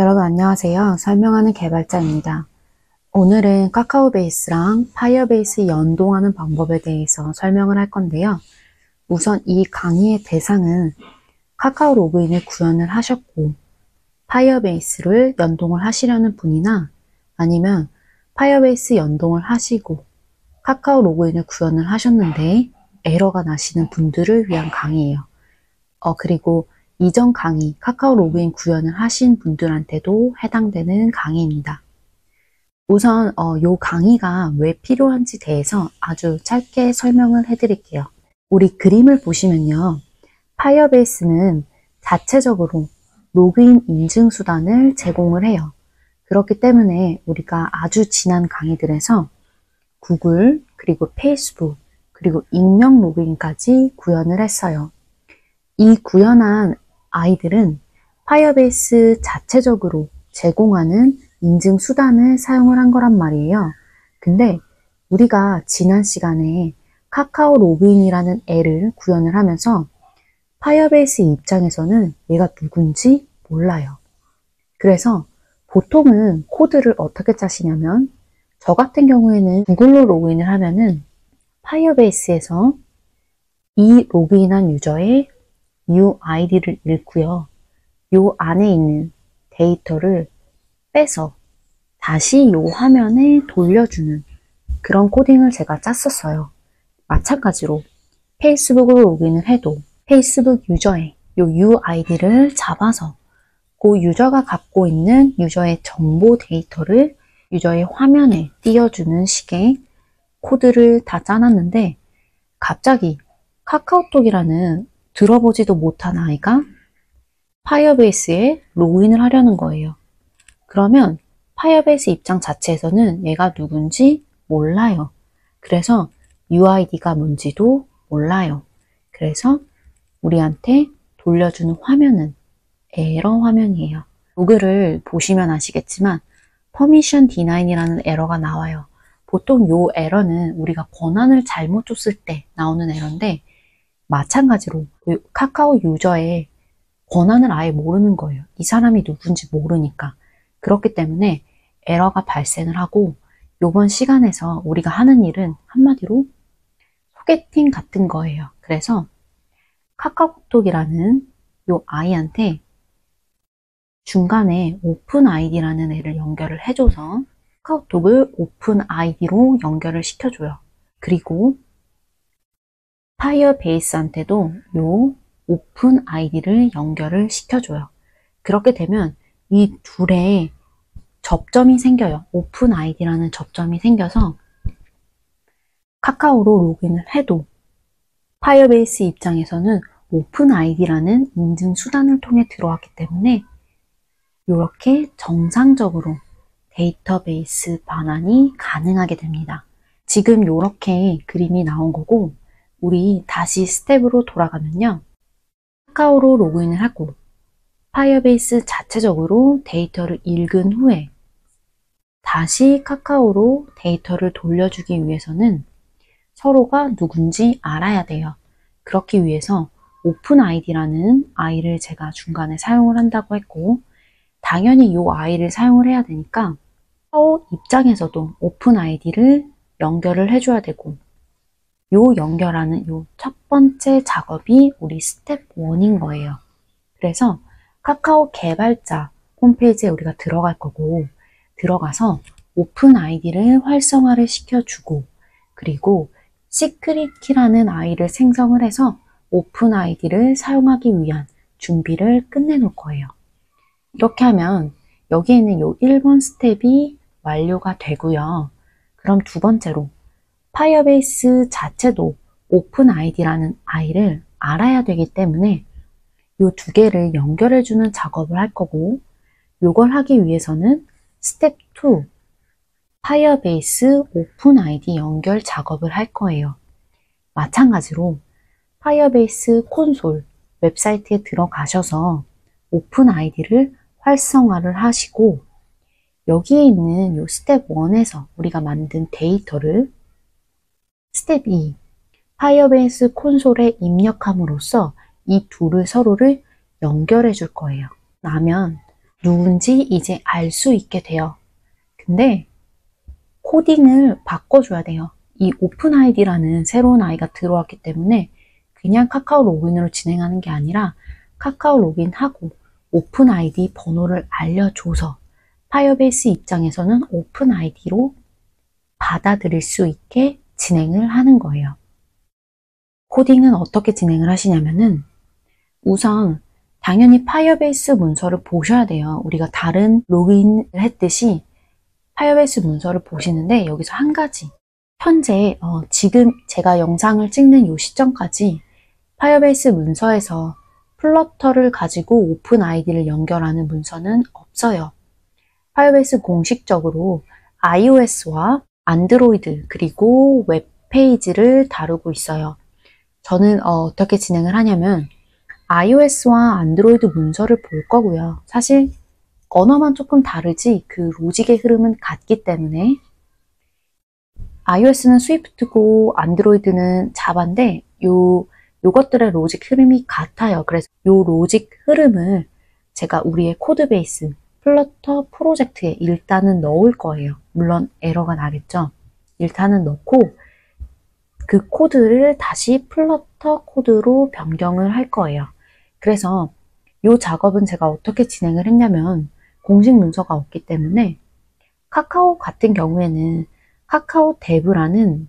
여러분 안녕하세요. 설명하는 개발자입니다. 오늘은 카카오베이스랑 파이어베이스 연동하는 방법에 대해서 설명을 할 건데요. 우선 이 강의의 대상은 카카오 로그인을 구현을 하셨고 파이어베이스를 연동을 하시려는 분이나 아니면 파이어베이스 연동을 하시고 카카오 로그인을 구현을 하셨는데 에러가 나시는 분들을 위한 강의예요. 그리고 이전 강의, 카카오 로그인 구현을 하신 분들한테도 해당되는 강의입니다. 우선 이 강의가 왜 필요한지 대해서 아주 짧게 설명을 해드릴게요. 우리 그림을 보시면요. 파이어베이스는 자체적으로 로그인 인증 수단을 제공을 해요. 그렇기 때문에 우리가 아주 지난 강의들에서 구글, 그리고 페이스북, 그리고 익명 로그인까지 구현을 했어요. 이 구현한 아이들은 파이어베이스 자체적으로 제공하는 인증 수단을 사용을 한 거란 말이에요. 근데 우리가 지난 시간에 카카오 로그인이라는 애를 구현을 하면서 파이어베이스 입장에서는 얘가 누군지 몰라요. 그래서 보통은 코드를 어떻게 짜시냐면 저 같은 경우에는 구글로 로그인을 하면은 파이어베이스에서 이 로그인한 유저의 UID를 읽고요. 요 안에 있는 데이터를 빼서 다시 요 화면에 돌려주는 그런 코딩을 제가 짰었어요. 마찬가지로 페이스북으로 로그인을 해도 페이스북 유저의 요 UID를 잡아서 그 유저가 갖고 있는 유저의 정보 데이터를 유저의 화면에 띄워주는 식의 코드를 다 짜놨는데 갑자기 카카오톡이라는 들어보지도 못한 아이가 파이어베이스에 로그인을 하려는 거예요. 그러면 파이어베이스 입장 자체에서는 얘가 누군지 몰라요. 그래서 UID가 뭔지도 몰라요. 그래서 우리한테 돌려주는 화면은 에러 화면이에요. 로그를 보시면 아시겠지만 permission deny이라는 에러가 나와요. 보통 요 에러는 우리가 권한을 잘못 줬을 때 나오는 에러인데 마찬가지로 카카오 유저의 권한을 아예 모르는 거예요. 이 사람이 누군지 모르니까. 그렇기 때문에 에러가 발생을 하고 이번 시간에서 우리가 하는 일은 한마디로 소개팅 같은 거예요. 그래서 카카오톡이라는 요 아이한테 중간에 오픈 아이디라는 애를 연결을 해줘서 카카오톡을 오픈 아이디로 연결을 시켜줘요. 그리고 파이어베이스한테도 요 오픈 아이디를 연결을 시켜줘요. 그렇게 되면 이 둘의 접점이 생겨요. 오픈 아이디라는 접점이 생겨서 카카오로 로그인을 해도 파이어베이스 입장에서는 오픈 아이디라는 인증 수단을 통해 들어왔기 때문에 이렇게 정상적으로 데이터베이스 반환이 가능하게 됩니다. 지금 이렇게 그림이 나온 거고 우리 다시 스텝으로 돌아가면요. 카카오로 로그인을 하고 파이어베이스 자체적으로 데이터를 읽은 후에 다시 카카오로 데이터를 돌려주기 위해서는 서로가 누군지 알아야 돼요. 그렇기 위해서 오픈 아이디라는 아이를 제가 중간에 사용을 한다고 했고 당연히 이 아이를 사용을 해야 되니까 카카오 입장에서도 오픈 아이디를 연결을 해줘야 되고 요 연결하는 요 첫 번째 작업이 우리 스텝 1인 거예요. 그래서 카카오 개발자 홈페이지에 우리가 들어갈 거고 들어가서 오픈 아이디를 활성화를 시켜주고 그리고 시크릿 키라는 아이를 생성을 해서 오픈 아이디를 사용하기 위한 준비를 끝내놓을 거예요. 이렇게 하면 여기에 있는 요 1번 스텝이 완료가 되고요. 그럼 두 번째로 파이어베이스 자체도 오픈 아이디라는 아이를 알아야 되기 때문에 이 두 개를 연결해주는 작업을 할 거고 이걸 하기 위해서는 스텝 2 파이어베이스 오픈 아이디 연결 작업을 할 거예요. 마찬가지로 파이어베이스 콘솔 웹사이트에 들어가셔서 오픈 아이디를 활성화를 하시고 여기에 있는 이 스텝 1에서 우리가 만든 데이터를 스텝 2 파이어베이스 콘솔에 입력함으로써 이 둘을 서로를 연결해 줄 거예요. 그러면 누군지 이제 알 수 있게 돼요. 근데 코딩을 바꿔줘야 돼요. 이 오픈 아이디라는 새로운 아이가 들어왔기 때문에 그냥 카카오 로그인으로 진행하는 게 아니라 카카오 로그인하고 오픈 아이디 번호를 알려줘서 파이어베이스 입장에서는 오픈 아이디로 받아들일 수 있게 진행을 하는 거예요. 코딩은 어떻게 진행을 하시냐면은 우선 당연히 파이어베이스 문서를 보셔야 돼요. 우리가 다른 로그인을 했듯이 파이어베이스 문서를 보시는데 여기서 한 가지 현재 지금 제가 영상을 찍는 이 시점까지 파이어베이스 문서에서 플러터를 가지고 오픈 아이디를 연결하는 문서는 없어요. 파이어베이스 공식적으로 iOS와 안드로이드 그리고 웹페이지를 다루고 있어요. 저는 어떻게 진행을 하냐면 iOS와 안드로이드 문서를 볼 거고요. 사실 언어만 조금 다르지 그 로직의 흐름은 같기 때문에 iOS는 스위프트고 안드로이드는 자바인데 요것들의 로직 흐름이 같아요. 그래서 요 로직 흐름을 제가 우리의 코드 베이스 플러터 프로젝트에 일단은 넣을 거예요. 물론 에러가 나겠죠. 일단은 넣고 그 코드를 다시 플러터 코드로 변경을 할 거예요. 그래서 이 작업은 제가 어떻게 진행을 했냐면 공식 문서가 없기 때문에 카카오 같은 경우에는 카카오 데브라는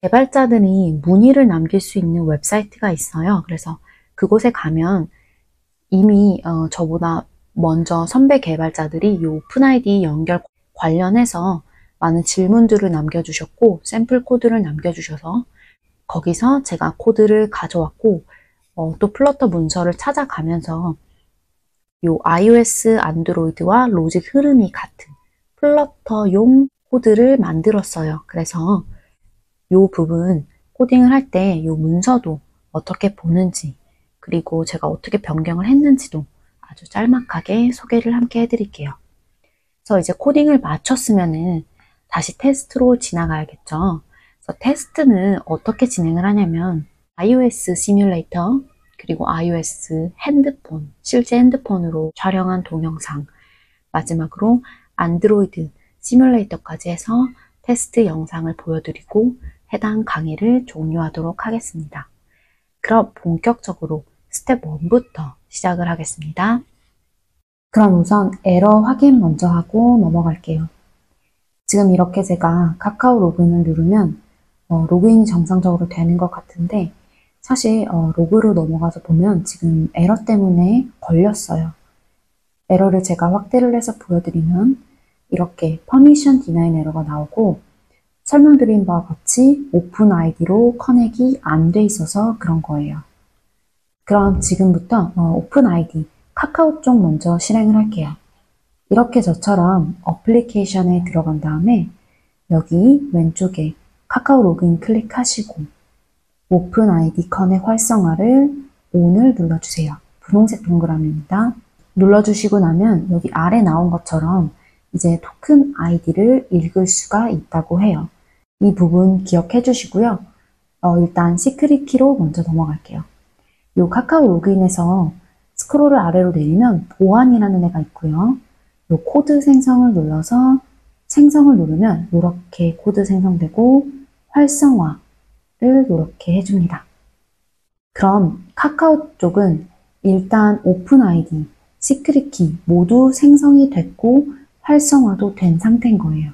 개발자들이 문의를 남길 수 있는 웹사이트가 있어요. 그래서 그곳에 가면 이미 저보다 먼저 선배 개발자들이 이 오픈 아이디 연결 관련해서 많은 질문들을 남겨주셨고 샘플 코드를 남겨주셔서 거기서 제가 코드를 가져왔고 또 플러터 문서를 찾아가면서 이 iOS, 안드로이드와 로직 흐름이 같은 플러터용 코드를 만들었어요. 그래서 이 부분 코딩을 할 때 이 문서도 어떻게 보는지 그리고 제가 어떻게 변경을 했는지도 아주 짤막하게 소개를 함께 해드릴게요. 그래서 이제 코딩을 마쳤으면은 다시 테스트로 지나가야겠죠. 그래서 테스트는 어떻게 진행을 하냐면 iOS 시뮬레이터 그리고 iOS 핸드폰, 실제 핸드폰으로 촬영한 동영상 마지막으로 안드로이드 시뮬레이터까지 해서 테스트 영상을 보여드리고 해당 강의를 종료하도록 하겠습니다. 그럼 본격적으로 스텝 1부터 시작을 하겠습니다. 그럼 우선 에러 확인 먼저 하고 넘어갈게요. 지금 이렇게 제가 카카오 로그인을 누르면 로그인이 정상적으로 되는 것 같은데 사실 로그로 넘어가서 보면 지금 에러 때문에 걸렸어요. 에러를 제가 확대를 해서 보여드리면 이렇게 퍼미션 디나인 에러가 나오고 설명드린 바와 같이 오픈 아이디로 커넥이 안 돼 있어서 그런 거예요. 그럼 지금부터 오픈 아이디 카카오 쪽 먼저 실행을 할게요. 이렇게 저처럼 어플리케이션에 들어간 다음에 여기 왼쪽에 카카오 로그인 클릭하시고 오픈 아이디 커넥 활성화를 ON을 눌러주세요. 분홍색 동그라미입니다. 눌러주시고 나면 여기 아래 나온 것처럼 이제 토큰 아이디를 읽을 수가 있다고 해요. 이 부분 기억해 주시고요. 일단 시크릿 키로 먼저 넘어갈게요. 이 카카오 로그인에서 스크롤을 아래로 내리면 보안이라는 애가 있고요. 이 코드 생성을 눌러서 생성을 누르면 이렇게 코드 생성되고 활성화를 이렇게 해줍니다. 그럼 카카오 쪽은 일단 오픈 아이디, 시크릿 키 모두 생성이 됐고 활성화도 된 상태인 거예요.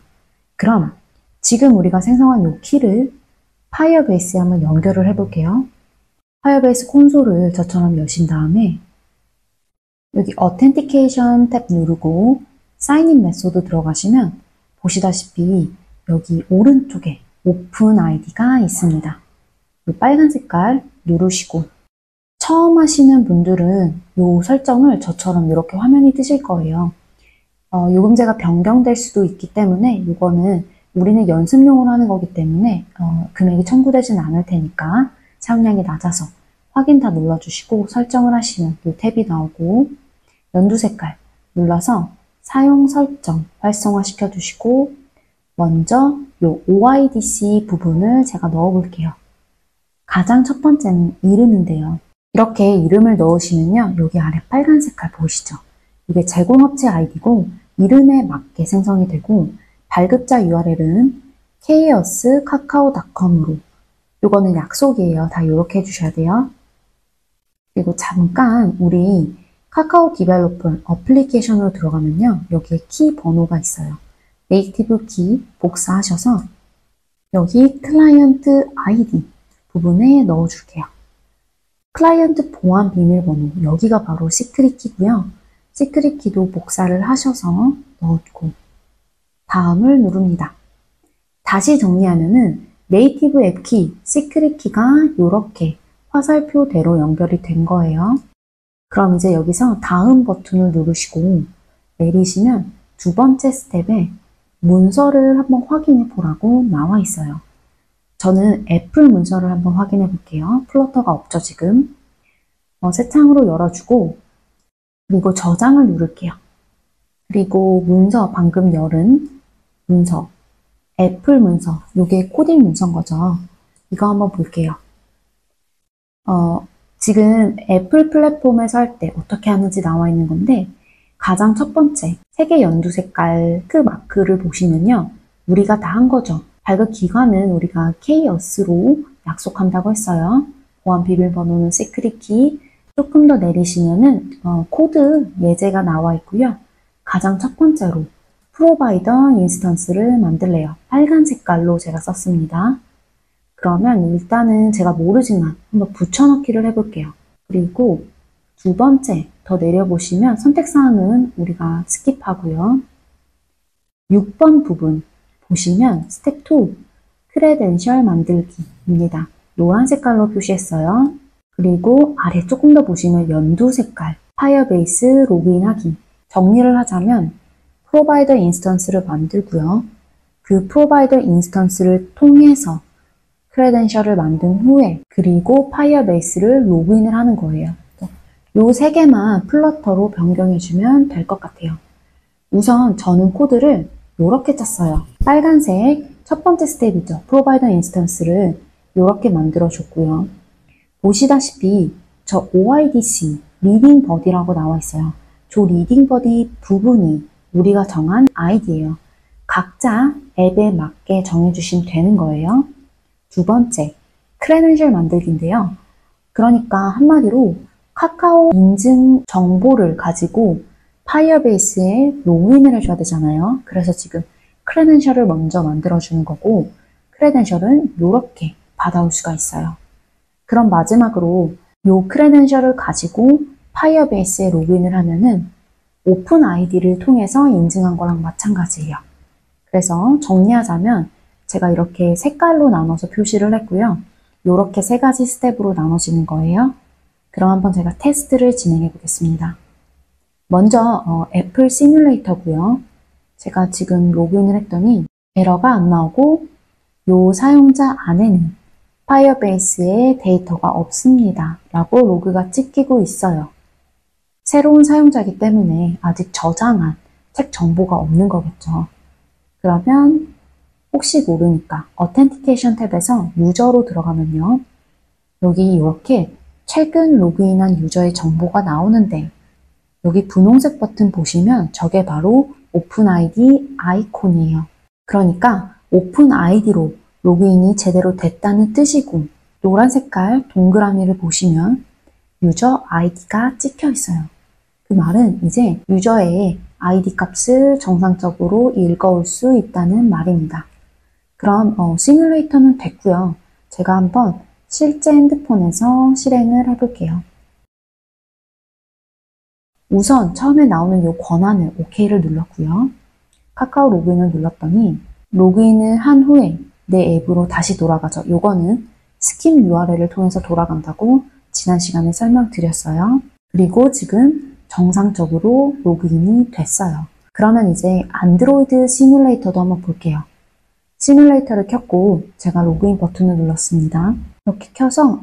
그럼 지금 우리가 생성한 이 키를 파이어베이스에 한번 연결을 해볼게요. 파이어베이스 콘솔을 저처럼 여신 다음에 여기 어텐티케이션 탭 누르고 사인인 메소드 들어가시면 보시다시피 여기 오른쪽에 오픈 아이디가 있습니다. 이 빨간 색깔 누르시고 처음 하시는 분들은 이 설정을 저처럼 이렇게 화면이 뜨실 거예요. 요금제가 변경될 수도 있기 때문에 이거는 우리는 연습용으로 하는 거기 때문에 금액이 청구되진 않을 테니까 사용량이 낮아서 확인 다 눌러주시고 설정을 하시면 이 탭이 나오고 연두 색깔 눌러서 사용 설정 활성화 시켜주시고 먼저 이 OIDC 부분을 제가 넣어볼게요. 가장 첫 번째는 이름인데요. 이렇게 이름을 넣으시면요. 여기 아래 빨간 색깔 보이시죠? 이게 제공업체 아이디고 이름에 맞게 생성이 되고 발급자 URL은 chaos.kakao.com으로 이거는 약속이에요. 다 이렇게 해주셔야 돼요. 그리고 잠깐 우리 카카오 디벨로퍼 어플리케이션으로 들어가면요. 여기에 키 번호가 있어요. 네이티브 키 복사하셔서 여기 클라이언트 아이디 부분에 넣어줄게요. 클라이언트 보안 비밀번호 여기가 바로 시크릿 키고요. 시크릿 키도 복사를 하셔서 넣고 다음을 누릅니다. 다시 정리하면은 네이티브 앱 키, 시크릿 키가 이렇게 화살표대로 연결이 된 거예요. 그럼 이제 여기서 다음 버튼을 누르시고 내리시면 두 번째 스텝에 문서를 한번 확인해 보라고 나와 있어요. 저는 애플 문서를 한번 확인해 볼게요. 플러터가 없죠, 지금. 새 창으로 열어주고 그리고 저장을 누를게요. 그리고 문서, 방금 열은 문서, 애플 문서, 이게 코딩 문서인 거죠. 이거 한번 볼게요. 지금 애플 플랫폼에서 할 때 어떻게 하는지 나와 있는 건데 가장 첫 번째 색의 연두 색깔 그 마크를 보시면요. 우리가 다 한 거죠. 발급 기관은 우리가 chaos로 약속한다고 했어요. 보안 비밀번호는 시크릿 키. 조금 더 내리시면은 코드 예제가 나와 있고요. 가장 첫 번째로 프로바이더 인스턴스를 만들래요. 빨간 색깔로 제가 썼습니다. 그러면 일단은 제가 모르지만 한번 붙여넣기를 해볼게요. 그리고 두 번째 더 내려보시면 선택사항은 우리가 스킵하고요. 6번 부분 보시면 스텝 2 크레덴셜 만들기입니다. 노란 색깔로 표시했어요. 그리고 아래 조금 더 보시면 연두 색깔 파이어베이스 로그인하기. 정리를 하자면 프로바이더 인스턴스를 만들고요. 그 프로바이더 인스턴스를 통해서 크레덴셜을 만든 후에 그리고 파이어베이스를 로그인을 하는 거예요. 요 세 개만 플러터로 변경해주면 될 것 같아요. 우선 저는 코드를 이렇게 짰어요. 빨간색 첫 번째 스텝이죠. 프로바이더 인스턴스를 이렇게 만들어줬고요. 보시다시피 저 OIDC, 리딩 버디라고 나와 있어요. 저 리딩 버디 부분이 우리가 정한 아이디예요. 각자 앱에 맞게 정해주시면 되는 거예요. 두 번째, 크레덴셜 만들기인데요. 그러니까 한마디로 카카오 인증 정보를 가지고 파이어베이스에 로그인을 해줘야 되잖아요. 그래서 지금 크레덴셜을 먼저 만들어주는 거고 크레덴셜은 이렇게 받아올 수가 있어요. 그럼 마지막으로 이 크레덴셜을 가지고 파이어베이스에 로그인을 하면은 오픈 아이디를 통해서 인증한 거랑 마찬가지예요. 그래서 정리하자면 제가 이렇게 색깔로 나눠서 표시를 했고요. 이렇게 세 가지 스텝으로 나눠지는 거예요. 그럼 한번 제가 테스트를 진행해 보겠습니다. 먼저 애플 시뮬레이터고요. 제가 지금 로그인을 했더니 에러가 안 나오고 이 사용자 안에는 파이어베이스에 데이터가 없습니다. 라고 로그가 찍히고 있어요. 새로운 사용자이기 때문에 아직 저장한 책 정보가 없는 거겠죠. 그러면 혹시 모르니까 어텐티케이션 탭에서 유저로 들어가면요. 여기 이렇게 최근 로그인한 유저의 정보가 나오는데 여기 분홍색 버튼 보시면 저게 바로 오픈 아이디 아이콘이에요. 그러니까 오픈 아이디로 로그인이 제대로 됐다는 뜻이고 노란 색깔 동그라미를 보시면 유저 아이디가 찍혀 있어요. 그 말은 이제 유저의 아이디 값을 정상적으로 읽어올 수 있다는 말입니다. 그럼 시뮬레이터는 됐고요. 제가 한번 실제 핸드폰에서 실행을 해볼게요. 우선 처음에 나오는 이 권한을 OK를 눌렀고요. 카카오 로그인을 눌렀더니 로그인을 한 후에 내 앱으로 다시 돌아가죠. 요거는 스킵 URL을 통해서 돌아간다고 지난 시간에 설명드렸어요. 그리고 지금 정상적으로 로그인이 됐어요. 그러면 이제 안드로이드 시뮬레이터도 한번 볼게요. 시뮬레이터를 켰고 제가 로그인 버튼을 눌렀습니다. 이렇게 켜서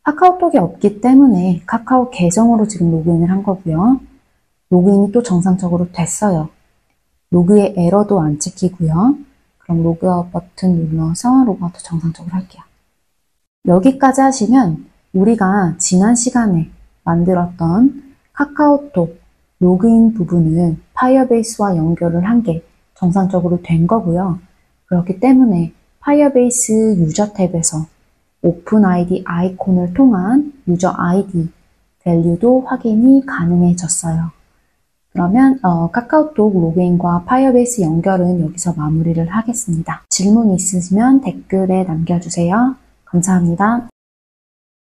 카카오톡이 없기 때문에 카카오 계정으로 지금 로그인을 한 거고요. 로그인이 또 정상적으로 됐어요. 로그에 에러도 안 찍히고요. 그럼 로그아웃 버튼 눌러서 로그아웃 정상적으로 할게요. 여기까지 하시면 우리가 지난 시간에 만들었던 카카오톡 로그인 부분은 파이어베이스와 연결을 한 게 정상적으로 된 거고요. 그렇기 때문에 파이어베이스 유저 탭에서 오픈 아이디 아이콘을 통한 유저 아이디 밸류도 확인이 가능해졌어요. 그러면 카카오톡 로그인과 파이어베이스 연결은 여기서 마무리를 하겠습니다. 질문 있으시면 댓글에 남겨주세요. 감사합니다.